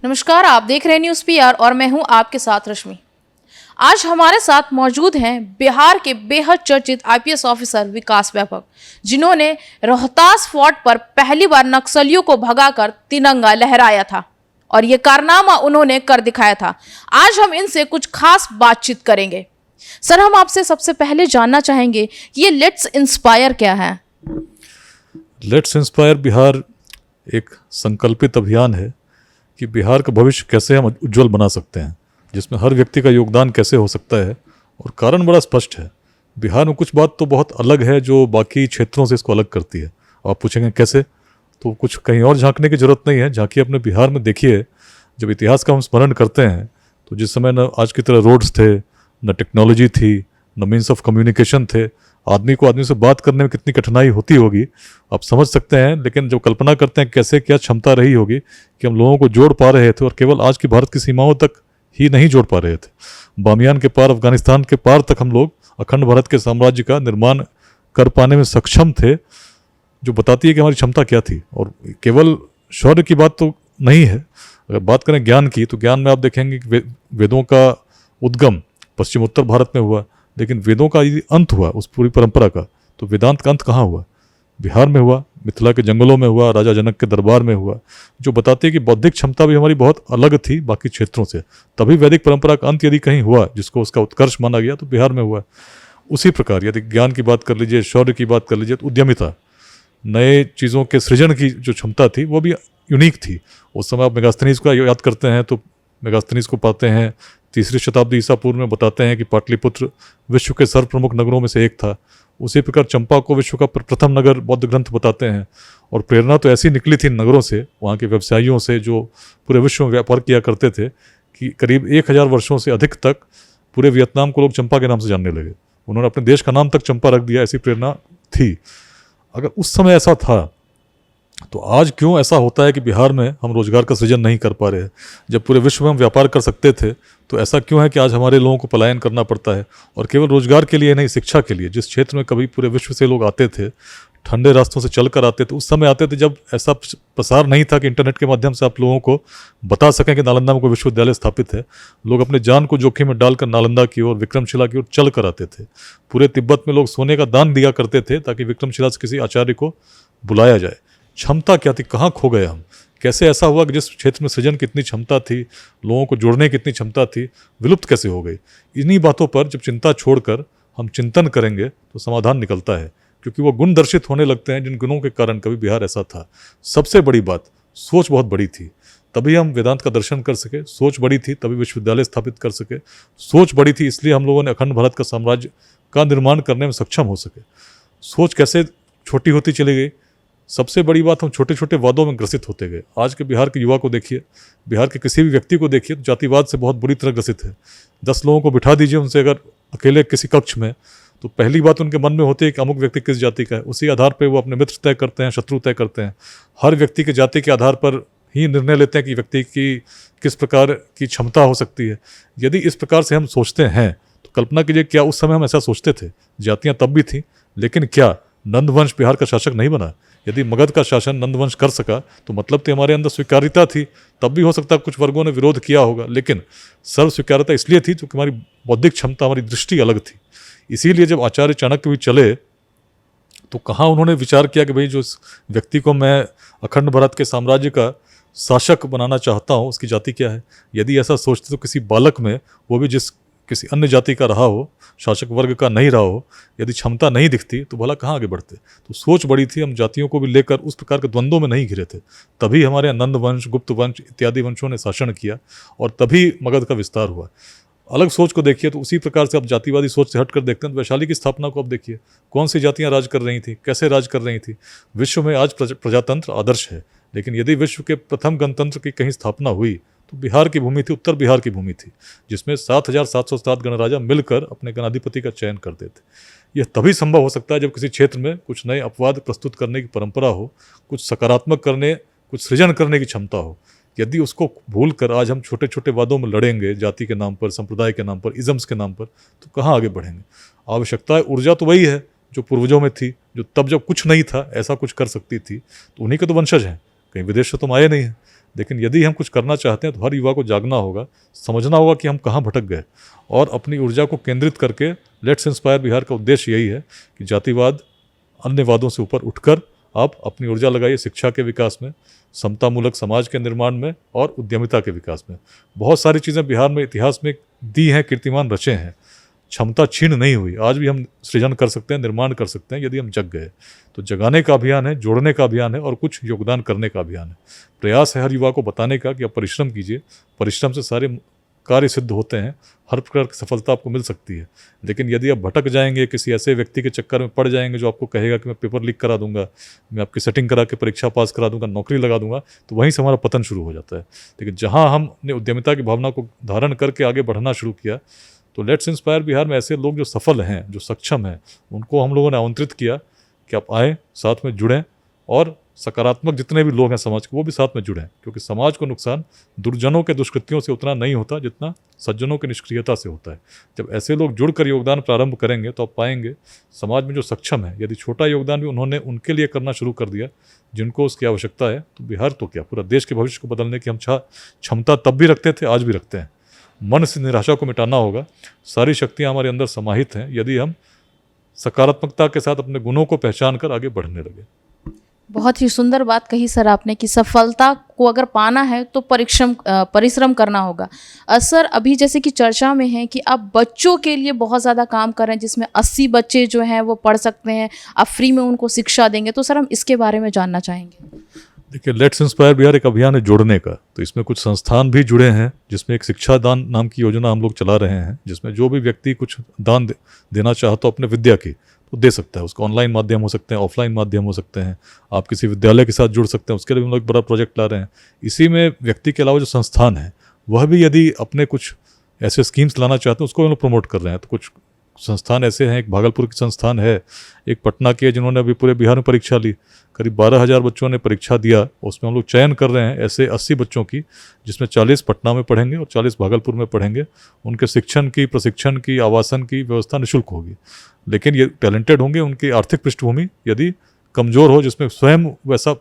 नमस्कार, आप देख रहे हैं न्यूज़ पीआर और मैं हूं आपके साथ रश्मि। आज हमारे साथ मौजूद हैं बिहार के बेहद चर्चित आईपीएस ऑफिसर विकास वैभव, जिन्होंने रोहतास फोर्ट पर पहली बार नक्सलियों को भगाकर तिरंगा लहराया था और ये कारनामा उन्होंने कर दिखाया था। आज हम इनसे कुछ खास बातचीत करेंगे। सर, हम आपसे सबसे पहले जानना चाहेंगे कि ये लेट्स इंस्पायर क्या है। लेट्स इंस्पायर बिहार एक संकल्पित अभियान है कि बिहार का भविष्य कैसे हम उज्जवल बना सकते हैं, जिसमें हर व्यक्ति का योगदान कैसे हो सकता है। और कारण बड़ा स्पष्ट है, बिहार में कुछ बात तो बहुत अलग है जो बाकी क्षेत्रों से इसको अलग करती है। आप पूछेंगे कैसे, तो कुछ कहीं और झांकने की जरूरत नहीं है। झांकिए अपने बिहार में, देखिए जब इतिहास का हम स्मरण करते हैं तो जिस समय न आज की तरह रोड्स थे, न टेक्नोलॉजी थी, न मीन्स ऑफ कम्युनिकेशन थे, आदमी को आदमी से बात करने में कितनी कठिनाई होती होगी आप समझ सकते हैं। लेकिन जब कल्पना करते हैं कैसे क्या क्षमता रही होगी कि हम लोगों को जोड़ पा रहे थे, और केवल आज की भारत की सीमाओं तक ही नहीं जोड़ पा रहे थे, बामियान के पार, अफगानिस्तान के पार तक हम लोग अखंड भारत के साम्राज्य का निर्माण कर पाने में सक्षम थे, जो बताती है कि हमारी क्षमता क्या थी। और केवल शौर्य की बात तो नहीं है, अगर बात करें ज्ञान की तो ज्ञान में आप देखेंगे कि वेदों का उद्गम पश्चिम उत्तर भारत में हुआ, लेकिन वेदों का यदि अंत हुआ उस पूरी परंपरा का, तो वेदांत का अंत कहाँ हुआ? बिहार में हुआ, मिथिला के जंगलों में हुआ, राजा जनक के दरबार में हुआ, जो बताती है कि बौद्धिक क्षमता भी हमारी बहुत अलग थी बाकी क्षेत्रों से। तभी वैदिक परंपरा का अंत यदि कहीं हुआ जिसको उसका उत्कर्ष माना गया, तो बिहार में हुआ। उसी प्रकार यदि ज्ञान की बात कर लीजिए, शौर्य की बात कर लीजिए, तो उद्यमिता, नए चीज़ों के सृजन की जो क्षमता थी वो भी यूनिक थी। उस समय आप मेगास्थनीज को याद करते हैं तो मेगास्थनीज को पाते हैं 3री शताब्दी ईसा पूर्व में, बताते हैं कि पाटलिपुत्र विश्व के सर्व प्रमुख नगरों में से एक था। उसी प्रकार चंपा को विश्व का प्रथम नगर बौद्ध ग्रंथ बताते हैं। और प्रेरणा तो ऐसी निकली थी नगरों से, वहाँ के व्यवसायियों से जो पूरे विश्व में व्यापार किया करते थे, कि करीब 1000 वर्षों से अधिक तक पूरे वियतनाम को लोग चंपा के नाम से जानने लगे। उन्होंने अपने देश का नाम तक चंपा रख दिया, ऐसी प्रेरणा थी। अगर उस समय ऐसा था तो आज क्यों ऐसा होता है कि बिहार में हम रोजगार का सृजन नहीं कर पा रहे हैं? जब पूरे विश्व में हम व्यापार कर सकते थे तो ऐसा क्यों है कि आज हमारे लोगों को पलायन करना पड़ता है? और केवल रोजगार के लिए नहीं, शिक्षा के लिए। जिस क्षेत्र में कभी पूरे विश्व से लोग आते थे, ठंडे रास्तों से चल कर आते थे, उस समय आते थे जब ऐसा प्रसार नहीं था कि इंटरनेट के माध्यम से आप लोगों को बता सकें कि नालंदा में कोई विश्वविद्यालय स्थापित है। लोग अपने जान को जोखिम में डालकर नालंदा की ओर, विक्रमशिला की ओर चल कर आते थे। पूरे तिब्बत में लोग सोने का दान दिया करते थे ताकि विक्रमशिला से किसी आचार्य को बुलाया जाए। क्षमता क्या थी, कहाँ खो गए हम? कैसे ऐसा हुआ कि जिस क्षेत्र में सृजन की इतनी क्षमता थी, लोगों को जोड़ने की इतनी क्षमता थी, विलुप्त कैसे हो गई? इन्हीं बातों पर जब चिंता छोड़कर हम चिंतन करेंगे तो समाधान निकलता है, क्योंकि वो गुण दर्शित होने लगते हैं जिन गुणों के कारण कभी बिहार ऐसा था। सबसे बड़ी बात, सोच बहुत बड़ी थी, तभी हम वेदांत का दर्शन कर सके। सोच बड़ी थी तभी विश्वविद्यालय स्थापित कर सके। सोच बड़ी थी इसलिए हम लोगों ने अखंड भारत का साम्राज्य का निर्माण करने में सक्षम हो सके। सोच कैसे छोटी होती चली गई? सबसे बड़ी बात, हम छोटे छोटे वादों में ग्रसित होते गए। आज के बिहार के युवा को देखिए, बिहार के किसी भी व्यक्ति को देखिए, तो जातिवाद से बहुत बुरी तरह ग्रसित है। 10 लोगों को बिठा दीजिए उनसे अगर अकेले किसी कक्ष में, तो पहली बात उनके मन में होती है कि अमुक व्यक्ति किस जाति का है। उसी आधार पर वो अपने मित्र तय करते हैं, शत्रु तय करते हैं। हर व्यक्ति के जाति के आधार पर ही निर्णय लेते हैं कि व्यक्ति की किस प्रकार की क्षमता हो सकती है। यदि इस प्रकार से हम सोचते हैं तो कल्पना कीजिए, क्या उस समय हम ऐसा सोचते थे? जातियाँ तब भी थीं, लेकिन क्या नंदवंश बिहार का शासक नहीं बना? यदि मगध का शासन नंदवंश कर सका तो मतलब तो हमारे अंदर स्वीकार्यता थी। तब भी हो सकता है कुछ वर्गों ने विरोध किया होगा, लेकिन सर्व स्वीकार्यता इसलिए थी क्योंकि हमारी बौद्धिक क्षमता, हमारी दृष्टि अलग थी। इसीलिए जब आचार्य चाणक्य भी चले तो कहाँ उन्होंने विचार किया कि भाई जो व्यक्ति को मैं अखंड भारत के साम्राज्य का शासक बनाना चाहता हूँ उसकी जाति क्या है? यदि ऐसा सोचते तो किसी बालक में, वो भी जिस किसी अन्य जाति का रहा हो, शासक वर्ग का नहीं रहा हो, यदि क्षमता नहीं दिखती तो भला कहाँ आगे बढ़ते? तो सोच बड़ी थी। हम जातियों को भी लेकर उस प्रकार के द्वंद्वों में नहीं घिरे थे। तभी हमारे नंद वंश, गुप्त वंश इत्यादि वंशों ने शासन किया और तभी मगध का विस्तार हुआ। अलग सोच को देखिए तो उसी प्रकार से आप जातिवादी सोच से हटकर देखते हैं तो वैशाली की स्थापना को आप देखिए, कौन सी जातियाँ राज कर रही थी, कैसे राज कर रही थी। विश्व में आज प्रजातंत्र आदर्श है, लेकिन यदि विश्व के प्रथम गणतंत्र की कहीं स्थापना हुई तो बिहार की भूमि थी, उत्तर बिहार की भूमि थी, जिसमें 7707 गणराजा मिलकर अपने गणाधिपति का चयन करते थे। यह तभी संभव हो सकता है जब किसी क्षेत्र में कुछ नए अपवाद प्रस्तुत करने की परंपरा हो, कुछ सकारात्मक करने, कुछ सृजन करने की क्षमता हो। यदि उसको भूल कर आज हम छोटे छोटे वादों में लड़ेंगे, जाति के नाम पर, संप्रदाय के नाम पर, इज़म्स के नाम पर, तो कहाँ आगे बढ़ेंगे? आवश्यकता है, ऊर्जा तो वही है जो पूर्वजों में थी, जो तब जब कुछ नहीं था ऐसा कुछ कर सकती थी, तो उन्हीं के तो वंशज हैं, कहीं विदेश से तुम आए नहीं हैं। लेकिन यदि हम कुछ करना चाहते हैं तो हर युवा को जागना होगा, समझना होगा कि हम कहाँ भटक गए और अपनी ऊर्जा को केंद्रित करके लेट्स इंस्पायर बिहार का उद्देश्य यही है कि जातिवाद अन्य वादों से ऊपर उठकर आप अपनी ऊर्जा लगाइए शिक्षा के विकास में, समतामूलक समाज के निर्माण में और उद्यमिता के विकास में। बहुत सारी चीज़ें बिहार में इतिहास में दी हैं, कीर्तिमान रचे हैं, क्षमता छीन नहीं हुई। आज भी हम सृजन कर सकते हैं, निर्माण कर सकते हैं यदि हम जग गए। तो जगाने का अभियान है, जोड़ने का अभियान है और कुछ योगदान करने का अभियान है। प्रयास है हर युवा को बताने का कि आप परिश्रम कीजिए, परिश्रम से सारे कार्य सिद्ध होते हैं, हर प्रकार की सफलता आपको मिल सकती है। लेकिन यदि आप भटक जाएंगे, किसी ऐसे व्यक्ति के चक्कर में पड़ जाएंगे जो आपको कहेगा कि मैं पेपर लीक करा दूंगा, मैं आपकी सेटिंग करा के परीक्षा पास करा दूंगा, नौकरी लगा दूंगा, तो वहीं से हमारा पतन शुरू हो जाता है। लेकिन जहाँ हमने उद्यमिता की भावना को धारण करके आगे बढ़ना शुरू किया, तो लेट्स इंस्पायर बिहार में ऐसे लोग जो सफल हैं, जो सक्षम हैं, उनको हम लोगों ने आमंत्रित किया कि आप आएँ, साथ में जुड़ें और सकारात्मक जितने भी लोग हैं समाज के वो भी साथ में जुड़ें, क्योंकि समाज को नुकसान दुर्जनों के दुष्कृत्यों से उतना नहीं होता जितना सज्जनों की निष्क्रियता से होता है। जब ऐसे लोग जुड़कर योगदान प्रारंभ करेंगे तो आप पाएंगे समाज में जो सक्षम है, यदि छोटा योगदान भी उन्होंने उनके लिए करना शुरू कर दिया जिनको उसकी आवश्यकता है, तो बिहार तो क्या पूरा देश के भविष्य को बदलने की हम क्षमता तब भी रखते थे, आज भी रखते हैं। मन से निराशा को मिटाना होगा, सारी शक्तियाँ हमारे अंदर समाहित हैं यदि हम सकारात्मकता के साथ अपने गुणों को पहचान कर आगे बढ़ने लगे। बहुत ही सुंदर बात कही सर आपने कि सफलता को अगर पाना है तो परिश्रम करना होगा। सर अभी जैसे कि चर्चा में है कि आप बच्चों के लिए बहुत ज़्यादा काम कर रहे हैं, जिसमें 80 बच्चे जो हैं वो पढ़ सकते हैं, आप फ्री में उनको शिक्षा देंगे, तो सर हम इसके बारे में जानना चाहेंगे। देखिए, लेट्स इंस्पायर बिहार एक अभियान है जोड़ने का, तो इसमें कुछ संस्थान भी जुड़े हैं, जिसमें एक शिक्षा दान नाम की योजना हम लोग चला रहे हैं, जिसमें जो भी व्यक्ति कुछ दान देना चाहता हो अपने विद्या की तो दे सकता है। उसको ऑनलाइन माध्यम हो सकते हैं, ऑफलाइन माध्यम हो सकते हैं, आप किसी विद्यालय के साथ जुड़ सकते हैं, उसके लिए हम लोग एक बड़ा प्रोजेक्ट ला रहे हैं। इसी में व्यक्ति के अलावा जो संस्थान है वह भी यदि अपने कुछ ऐसे स्कीम्स लाना चाहते हैं उसको हम लोग प्रमोट कर रहे हैं। तो कुछ संस्थान ऐसे हैं, एक भागलपुर की संस्थान है, एक पटना की है, जिन्होंने अभी पूरे बिहार में परीक्षा ली, करीब 12,000 बच्चों ने परीक्षा दिया। उसमें हम लोग चयन कर रहे हैं ऐसे 80 बच्चों की, जिसमें 40 पटना में पढ़ेंगे और 40 भागलपुर में पढ़ेंगे। उनके शिक्षण की, प्रशिक्षण की, आवासन की व्यवस्था निःशुल्क होगी। लेकिन ये टैलेंटेड होंगे, उनकी आर्थिक पृष्ठभूमि यदि कमज़ोर हो, जिसमें स्वयं वैसा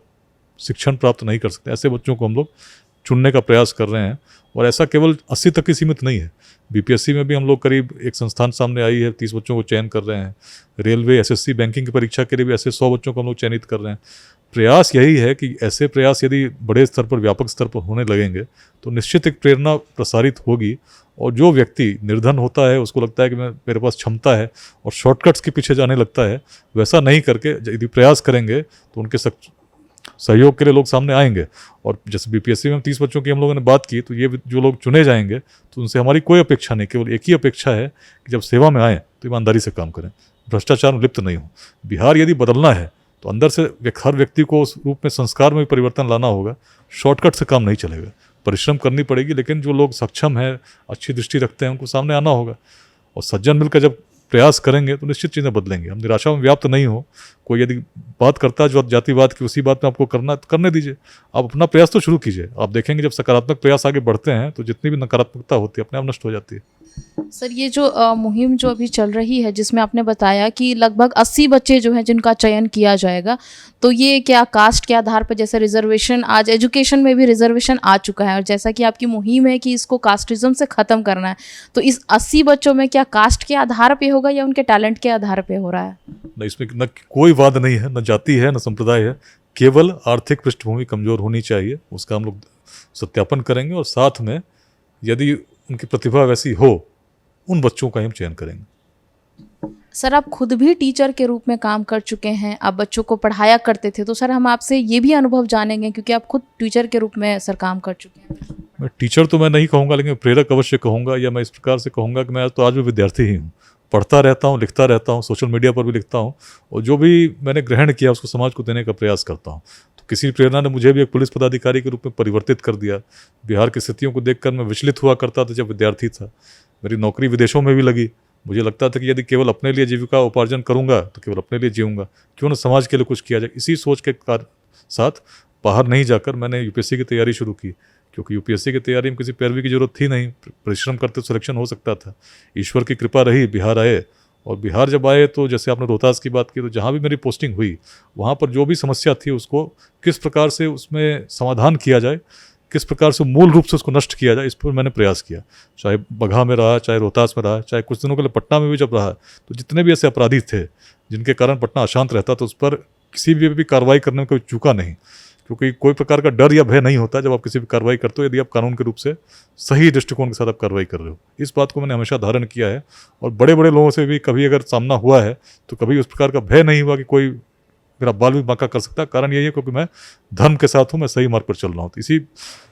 शिक्षण प्राप्त नहीं कर सकते, ऐसे बच्चों को हम लोग चुनने का प्रयास कर रहे हैं। और ऐसा केवल 80 तक ही सीमित नहीं है, बीपीएससी में भी हम लोग करीब एक संस्थान सामने आई है, 30 बच्चों को चयन कर रहे हैं। रेलवे, एसएससी, बैंकिंग की परीक्षा के लिए भी ऐसे 100 बच्चों को हम लोग चयनित कर रहे हैं। प्रयास यही है कि ऐसे प्रयास यदि बड़े स्तर पर, व्यापक स्तर पर होने लगेंगे तो निश्चित एक प्रेरणा प्रसारित होगी। और जो व्यक्ति निर्धन होता है, उसको लगता है कि मेरे पास क्षमता है और शॉर्टकट्स के पीछे जाने लगता है, वैसा नहीं करके यदि प्रयास करेंगे तो उनके सहयोग के लिए लोग सामने आएंगे। और जैसे बीपीएससी में 30 बच्चों की हम लोगों ने बात की, तो ये जो लोग चुने जाएंगे तो उनसे हमारी कोई अपेक्षा नहीं, केवल एक ही अपेक्षा है कि जब सेवा में आए तो ईमानदारी से काम करें, भ्रष्टाचार में लिप्त नहीं हो। बिहार यदि बदलना है तो अंदर से हर व्यक्ति को उस रूप में, संस्कार में भी परिवर्तन लाना होगा। शॉर्टकट से काम नहीं चलेगा, परिश्रम करनी पड़ेगी। लेकिन जो लोग सक्षम हैं, अच्छी दृष्टि रखते हैं, उनको सामने आना होगा। और सज्जन मिलकर जब प्रयास करेंगे तो निश्चित चीज़ें बदलेंगे। हम निराशा में व्याप्त नहीं हो। कोई यदि बात करता है जो जातिवाद की, उसी बात में आपको करना तो करने दीजिए, आप अपना प्रयास तो शुरू कीजिए। आप देखेंगे जब सकारात्मक प्रयास आगे बढ़ते हैं तो जितनी भी नकारात्मकता होती है अपने आप नष्ट हो जाती है। सर ये जो मुहिम जो अभी चल रही है, जिसमें आपने बताया कि लगभग 80 बच्चे जो हैं जिनका चयन किया जाएगा, तो ये क्या कास्ट के आधार पर, जैसे रिजर्वेशन, आज एजुकेशन में भी रिजर्वेशन आ चुका है, और जैसा कि आपकी मुहिम है कि इसको कास्टिज्म से ख़त्म करना है, तो इस 80 बच्चों में क्या कास्ट के आधार पे होगा या उनके टैलेंट के आधार पे हो रहा है? न इसमें न कोई वाद नहीं है, न जाति है, न संप्रदाय है, केवल आर्थिक पृष्ठभूमि कमज़ोर होनी चाहिए। उसका हम लोग सत्यापन करेंगे और साथ में यदि उनकी प्रतिभा वैसी हो, उन बच्चों का हम चयन करेंगे। सर आप खुद भी टीचर के रूप में काम कर चुके हैं, आप बच्चों को पढ़ाया करते थे, तो सर हम आपसे ये भी अनुभव जानेंगे, क्योंकि आप खुद टीचर के रूप में सर काम कर चुके हैं। मैं टीचर तो मैं नहीं कहूँगा, लेकिन प्रेरक अवश्य कहूँगा, या मैं इस प्रकार से कहूँगा कि मैं तो आज भी विद्यार्थी ही हूँ। पढ़ता रहता हूँ, लिखता रहता हूँ, सोशल मीडिया पर भी लिखता हूँ, और जो भी मैंने ग्रहण किया उसको समाज को देने का प्रयास करता हूँ। तो किसी प्रेरणा ने मुझे भी एक पुलिस पदाधिकारी के रूप में परिवर्तित कर दिया। बिहार की स्थितियों को देखकर मैं विचलित हुआ करता था जब विद्यार्थी था। मेरी नौकरी विदेशों में भी लगी। मुझे लगता था कि यदि केवल अपने लिए जीविका उपार्जन करूँगा तो केवल अपने लिए जीऊँगा, क्यों न समाज के लिए कुछ किया जाए। इसी सोच के साथ बाहर नहीं जाकर मैंने यूपीएससी की तैयारी शुरू की, क्योंकि यूपीएससी की तैयारी में किसी पैरवी की जरूरत थी नहीं, परिश्रम करते सिलेक्शन हो सकता था। ईश्वर की कृपा रही, बिहार आए। और बिहार जब आए तो जैसे आपने रोहतास की बात की, तो जहाँ भी मेरी पोस्टिंग हुई वहाँ पर जो भी समस्या थी उसको किस प्रकार से उसमें समाधान किया जाए, किस प्रकार से मूल रूप से उसको नष्ट किया जाए, इस पर मैंने प्रयास किया। चाहे बगहा में रहा, चाहे रोहतास में रहा, चाहे कुछ दिनों के लिए पटना में भी जब रहा, तो जितने भी ऐसे अपराधी थे जिनके कारण पटना अशांत रहता, तो उस पर किसी भी कार्रवाई करने में कोई चूका नहीं, क्योंकि कोई प्रकार का डर या भय नहीं होता जब आप किसी भी कार्रवाई करते हो, यदि आप कानून के रूप से सही दृष्टिकोण के साथ आप कार्रवाई कर रहे हो। इस बात को मैंने हमेशा धारण किया है, और बड़े बड़े लोगों से भी कभी अगर सामना हुआ है तो कभी उस प्रकार का भय नहीं हुआ कि कोई मेरा बाल भी बांका कर सकता है। कारण यही है क्योंकि मैं धर्म के साथ हूँ, मैं सही मार्ग पर चल रहा हूँ। तो इसी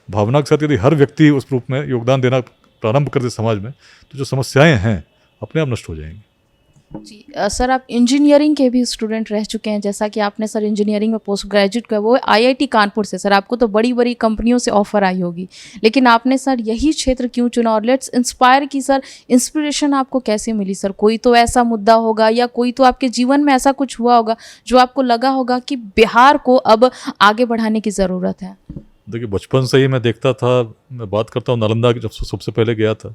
भावना के साथ यदि हर व्यक्ति उस रूप में योगदान देना प्रारंभ कर दे समाज में, तो जो समस्याएं हैं अपने आप नष्ट हो जाएंगी। जी सर, आप इंजीनियरिंग के भी स्टूडेंट रह चुके हैं, जैसा कि आपने सर इंजीनियरिंग में पोस्ट ग्रेजुएट किया, वो आईआईटी कानपुर से। सर आपको तो बड़ी बड़ी कंपनियों से ऑफर आई होगी, लेकिन आपने सर यही क्षेत्र क्यों चुना, और लेट्स इंस्पायर की सर इंस्पिरेशन आपको कैसे मिली सर? कोई तो ऐसा मुद्दा होगा या कोई तो आपके जीवन में ऐसा कुछ हुआ होगा जो आपको लगा होगा कि बिहार को अब आगे बढ़ाने की ज़रूरत है। देखिए, बचपन से ही मैं देखता था, मैं बात करता हूँ नालंदा की, जब सबसे पहले गया था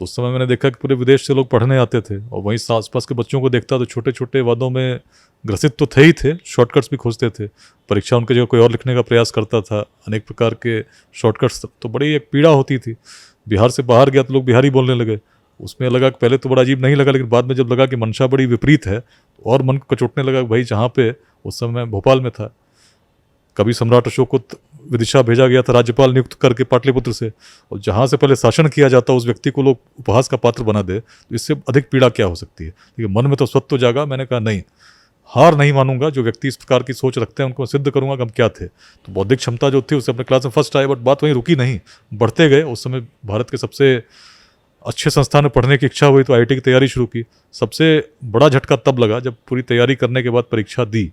तो उस समय मैंने देखा कि पूरे विदेश से लोग पढ़ने आते थे, और वहीं आसपास के बच्चों को देखता तो छोटे छोटे वादों में ग्रसित तो थे ही थे, शॉर्टकट्स भी खोजते थे, परीक्षा उनके जगह कोई और लिखने का प्रयास करता था, अनेक प्रकार के शॉर्टकट्स, तो बड़ी एक पीड़ा होती थी। बिहार से बाहर गया तो लोग बिहारी बोलने लगे, उसमें लगा कि पहले तो बड़ा अजीब नहीं लगा, लेकिन बाद में जब लगा कि मंशा बड़ी विपरीत है तो और मन को कचोटने लगा। भाई जहाँ पे उस समय भोपाल में था, कभी सम्राट अशोक को विदिशा भेजा गया था राज्यपाल नियुक्त करके पाटलिपुत्र से, और जहाँ से पहले शासन किया जाता उस व्यक्ति को लोग उपहास का पात्र बना दे, तो इससे अधिक पीड़ा क्या हो सकती है। लेकिन मन में तो स्वत्व जागा, मैंने कहा नहीं, हार नहीं मानूंगा, जो व्यक्ति इस प्रकार की सोच रखते हैं उनको मैं सिद्ध करूंगा कि हम क्या थे। तो बौद्धिक क्षमता जो थी उससे अपने क्लास में फर्स्ट आए, बट बात वहीं रुकी नहीं, बढ़ते गए। उस समय भारत के सबसे अच्छे संस्थान में पढ़ने की इच्छा हुई तो आईआईटी की तैयारी शुरू की। सबसे बड़ा झटका तब लगा जब पूरी तैयारी करने के बाद परीक्षा दी,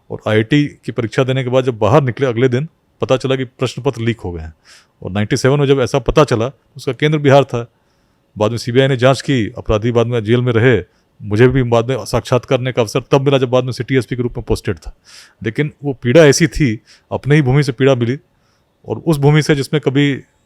और आईआईटी की परीक्षा देने के बाद जब बाहर निकले अगले दिन पता चला कि प्रश्न पत्र लीक हो गए हैं। और 97 में जब ऐसा पता चला, उसका केंद्र बिहार था। बाद में सीबीआई ने जांच की, अपराधी बाद में जेल में रहे, मुझे भी बाद में साक्षात्कार करने का अवसर तब मिला जब बाद में सिटी एसपी के रूप में पोस्टेड था। लेकिन वो पीड़ा ऐसी थी, अपने ही भूमि से पीड़ा मिली, और उस भूमि से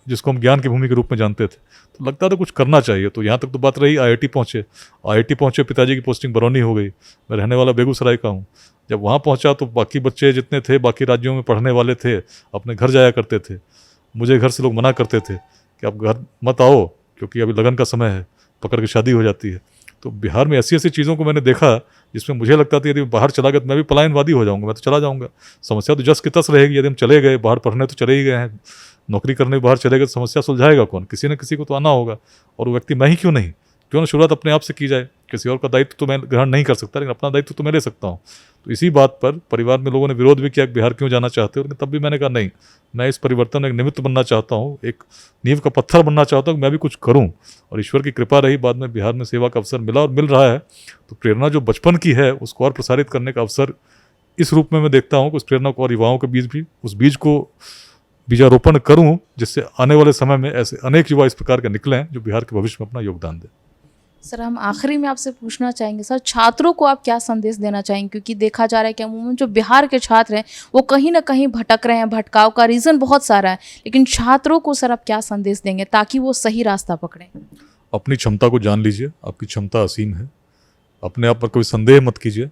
जिसको हम ज्ञान की भूमि के रूप में जानते थे, तो लगता था कुछ करना चाहिए। तो यहाँ तक तो बात रही आईआईटी पहुँचे, पिताजी की पोस्टिंग बरौनी हो गई, मैं रहने वाला बेगूसराय का हूँ। जब वहाँ पहुँचा तो बाकी बच्चे जितने थे बाकी राज्यों में पढ़ने वाले थे, अपने घर जाया करते थे। मुझे घर से लोग मना करते थे कि आप घर मत आओ, क्योंकि अभी लगन का समय है, पकड़ के शादी हो जाती है। तो बिहार में ऐसी ऐसी चीज़ों को मैंने देखा जिसमें मुझे लगता था यदि बाहर चला गया तो मैं भी पलायनवादी हो जाऊँगा, मैं तो चला जाऊँगा। समस्या तो जस की तस रहेगी। यदि हम चले गए बाहर पढ़ने, तो चले ही गए हैं, नौकरी करने बाहर चले गए, तो समस्या सुलझाएगा कौन? किसी न किसी को तो आना होगा, और वो व्यक्ति मैं ही क्यों नहीं? क्यों ना शुरुआत अपने आप से की जाए। किसी और का दायित्व तो मैं ग्रहण नहीं कर सकता, लेकिन अपना दायित्व तो मैं ले सकता हूँ। तो इसी बात पर परिवार में लोगों ने विरोध भी किया कि बिहार क्यों जाना चाहते हो, लेकिन तब भी मैंने कहा नहीं, मैं इस परिवर्तन में एक निमित्त बनना चाहता हूँ, एक नींव का पत्थर बनना चाहता हूँ कि मैं भी कुछ करूँ। और ईश्वर की कृपा रही, बाद में बिहार में सेवा का अवसर मिला और मिल रहा है। तो प्रेरणा जो बचपन की है उसको और प्रसारित करने का अवसर इस रूप में मैं देखता हूँ कि उस प्रेरणा को और युवाओं के बीच भी उस बीज को बीजारोपण करूँ, जिससे आने वाले समय में ऐसे अनेक युवा इस प्रकार के निकलें जो बिहार के भविष्य में अपना योगदान दें। सर हम आखिरी में आपसे पूछना चाहेंगे सर, छात्रों को आप क्या संदेश देना चाहेंगे? क्योंकि देखा जा रहा है कि अमूमन जो बिहार के छात्र हैं वो कहीं ना कहीं भटक रहे हैं, भटकाव का रीज़न बहुत सारा है, लेकिन छात्रों को सर आप क्या संदेश देंगे ताकि वो सही रास्ता पकड़ें? अपनी क्षमता को जान लीजिए, आपकी क्षमता असीम है, अपने आप पर कोई संदेह मत कीजिए,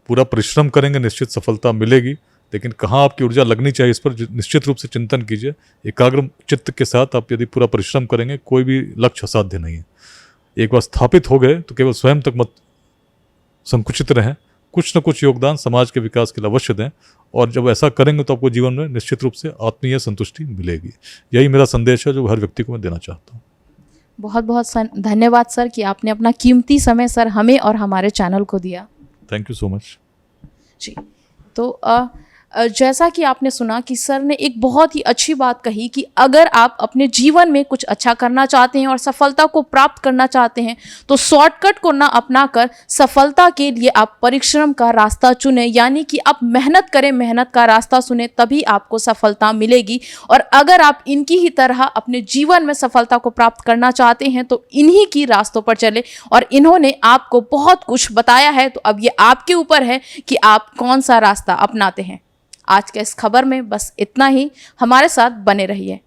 पूरा परिश्रम करेंगे निश्चित सफलता मिलेगी। लेकिन कहाँ आपकी ऊर्जा लगनी चाहिए इस पर निश्चित रूप से चिंतन कीजिए। एकाग्र चित्त के साथ आप यदि पूरा परिश्रम करेंगे, कोई भी लक्ष्य असाध्य नहीं है। एक बार स्थापित हो गए तो केवल स्वयं तक मत संकुचित रहें, कुछ न कुछ योगदान समाज के विकास के लिए अवश्य दें, और जब ऐसा करेंगे तो आपको जीवन में निश्चित रूप से आत्मीय संतुष्टि मिलेगी। यही मेरा संदेश है जो हर व्यक्ति को मैं देना चाहता हूँ। बहुत बहुत धन्यवाद सर कि आपने अपना कीमती समय सर हमें और हमारे चैनल को दिया। थैंक यू सो मच जी। तो जैसा कि आपने सुना कि सर ने एक बहुत ही अच्छी बात कही कि अगर आप अपने जीवन में कुछ अच्छा करना चाहते हैं और सफलता को प्राप्त करना चाहते हैं तो शॉर्टकट को ना अपनाकर सफलता के लिए आप परिश्रम का रास्ता चुनें, यानी कि आप मेहनत करें, मेहनत का रास्ता सुने, तभी आपको सफलता मिलेगी। और अगर आप इनकी ही तरह अपने जीवन में सफलता को प्राप्त करना चाहते हैं तो इन्हीं की रास्तों पर चले, और इन्होंने आपको बहुत कुछ बताया है। तो अब ये आपके ऊपर है कि आप कौन सा रास्ता अपनाते हैं। आज के इस खबर में बस इतना ही, हमारे साथ बने रहिए।